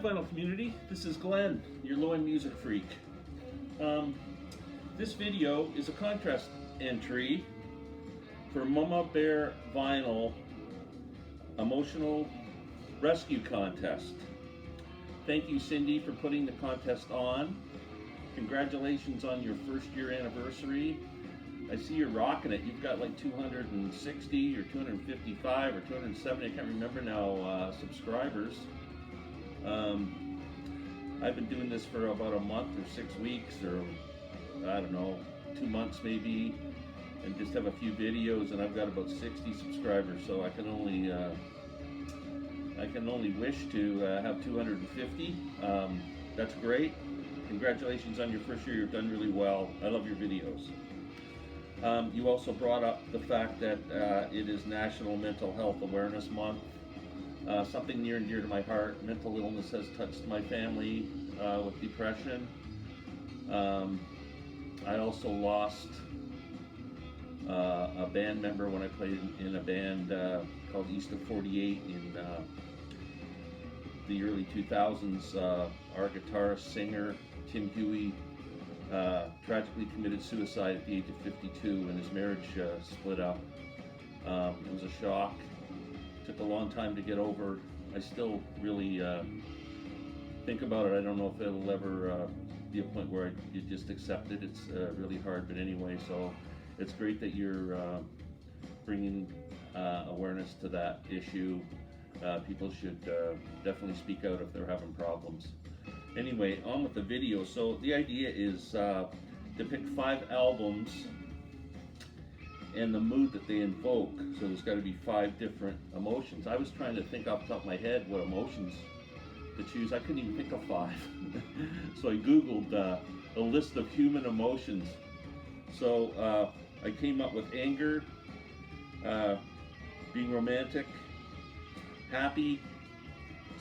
vinyl community, this is Glenn, your low-end music freak. This video is a contest entry for MamaBear vinyl emotional rescue contest. Thank you, Cindy, for putting the contest on. Congratulations on your first year anniversary. I see you're rocking it. You've got like 260 or 255 or 270, I can't remember now, subscribers. I've been doing this for about a month or 6 weeks or I don't know, 2 months maybe, and just have a few videos, and I've got about 60 subscribers, so I can only wish to have 250. That's great. Congratulations on your first year. You've done really well. I love your videos. You also brought up the fact that it is National Mental Health Awareness Month. Something near and dear to my heart. Mental illness has touched my family with depression. I also lost a band member when I played in a band called East of 48 in the early 2000s. Our guitarist, singer, Tim Huey, tragically committed suicide at the age of 52, and his marriage split up. It was a shock. Took a long time to get over. I still really think about it. I don't know if it'll ever be a point where you just accept it. It's really hard, but anyway, so it's great that you're bringing awareness to that issue. People should definitely speak out if they're having problems. Anyway, on with the video. So the idea is to pick 5 albums and the mood that they invoke. So there's got to be 5 different emotions. I was trying to think off the top of my head what emotions to choose. I couldn't even think of 5. So I Googled a list of human emotions. So I came up with anger, being romantic, happy,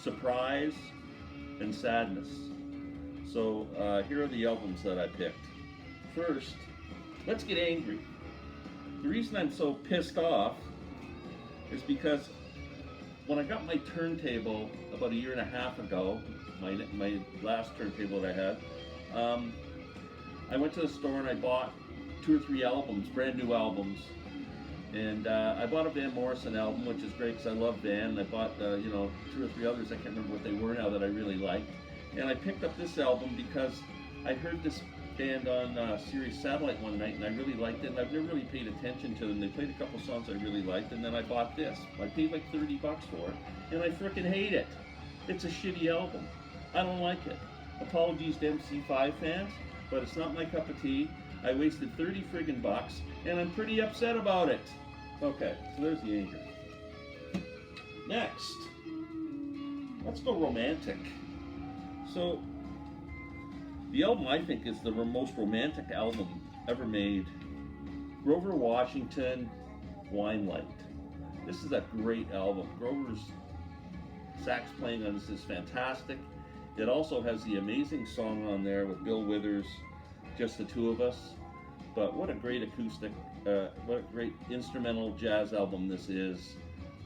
surprise, and sadness. So here are the albums that I picked. First, let's get angry. The reason I'm so pissed off is because when I got my turntable about 1.5 years ago, my last turntable that I had, I went to the store and I bought 2 or 3 albums, brand new albums. And I bought a Van Morrison album, which is great because I love Van. I bought 2 or 3 others, I can't remember what they were now, that I really liked. And I picked up this album because I heard this band on Sirius Satellite one night and I really liked it, and I've never really paid attention to them. They played a couple songs I really liked, and then I bought this. I paid like $30 for it, and I frickin' hate it. It's a shitty album. I don't like it. Apologies to MC5 fans, but it's not my cup of tea. I wasted 30 friggin' bucks, and I'm pretty upset about it. Okay, so there's the anger. Next, let's go romantic. So, the album I think is the most romantic album ever made. Grover Washington, Wine Light. This is a great album. Grover's sax playing on this is fantastic. It also has the amazing song on there with Bill Withers, Just the Two of Us. But what a great acoustic, what a great instrumental jazz album this is.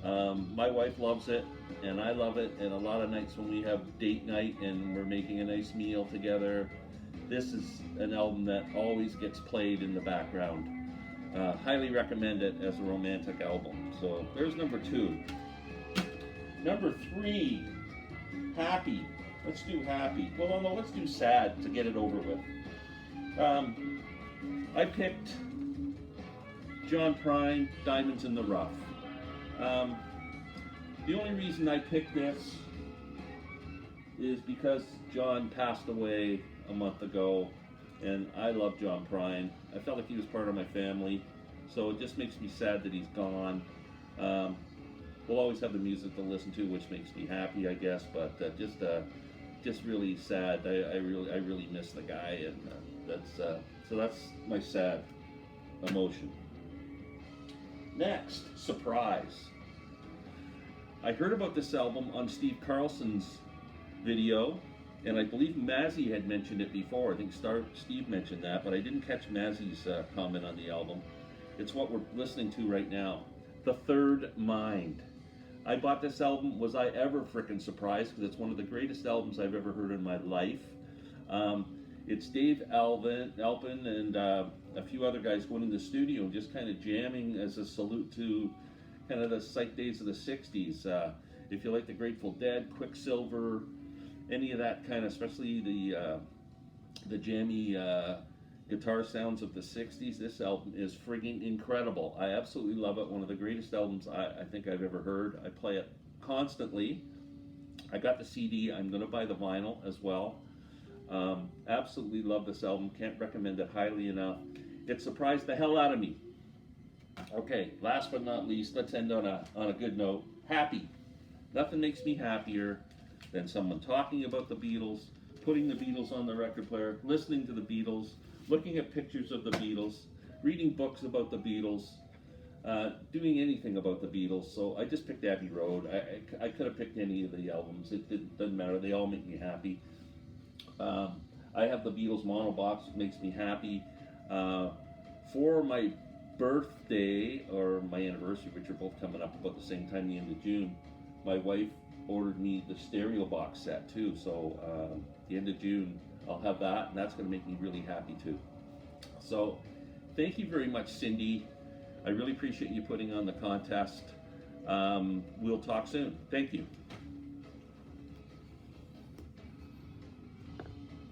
My wife loves it, and I love it, and a lot of nights when we have date night and we're making a nice meal together, this is an album that always gets played in the background. Highly recommend it as a romantic album. So there's number 2. Number 3, Happy. Let's do Happy. Well, no, let's do Sad to get it over with. I picked John Prine, Diamonds in the Rough. The only reason I picked this is because John passed away a month ago, and I love John Prine. I felt like he was part of my family, so it just makes me sad that he's gone. We'll always have the music to listen to, which makes me happy, I guess, but just really sad. I really miss the guy, and so that's my sad emotion. Next, surprise. I heard about this album on Steve Carlson's video, and I believe Mazzy had mentioned it before. I think Steve mentioned that, but I didn't catch Mazzy's comment on the album. It's what we're listening to right now, The Third Mind. I bought this album. Was I ever freaking surprised? Because it's one of the greatest albums I've ever heard in my life. Um, it's Dave Alpin, and a few other guys going in the studio and just kind of jamming as a salute to kind of the psych days of the 60s. If you like the Grateful Dead, Quicksilver, any of that kind of, especially the jammy guitar sounds of the 60s, this album is frigging incredible. I absolutely love it. One of the greatest albums I think I've ever heard. I play it constantly. I got the CD. I'm going to buy the vinyl as well. Absolutely love this album. Can't recommend it highly enough. It surprised the hell out of me. Okay, last but not least, let's end on a good note. Happy. Nothing makes me happier than someone talking about the Beatles, putting the Beatles on the record player, listening to the Beatles, looking at pictures of the Beatles, reading books about the Beatles, doing anything about the Beatles. So I just picked Abbey Road. I could have picked any of the albums. It doesn't matter. They all make me happy. I have the Beatles mono box. It makes me happy. For my birthday or my anniversary, which are both coming up about the same time, the end of June, my wife ordered me the stereo box set too. So the end of June, I'll have that, and that's going to make me really happy too. So thank you very much, Cindy. I really appreciate you putting on the contest. We'll talk soon. Thank you.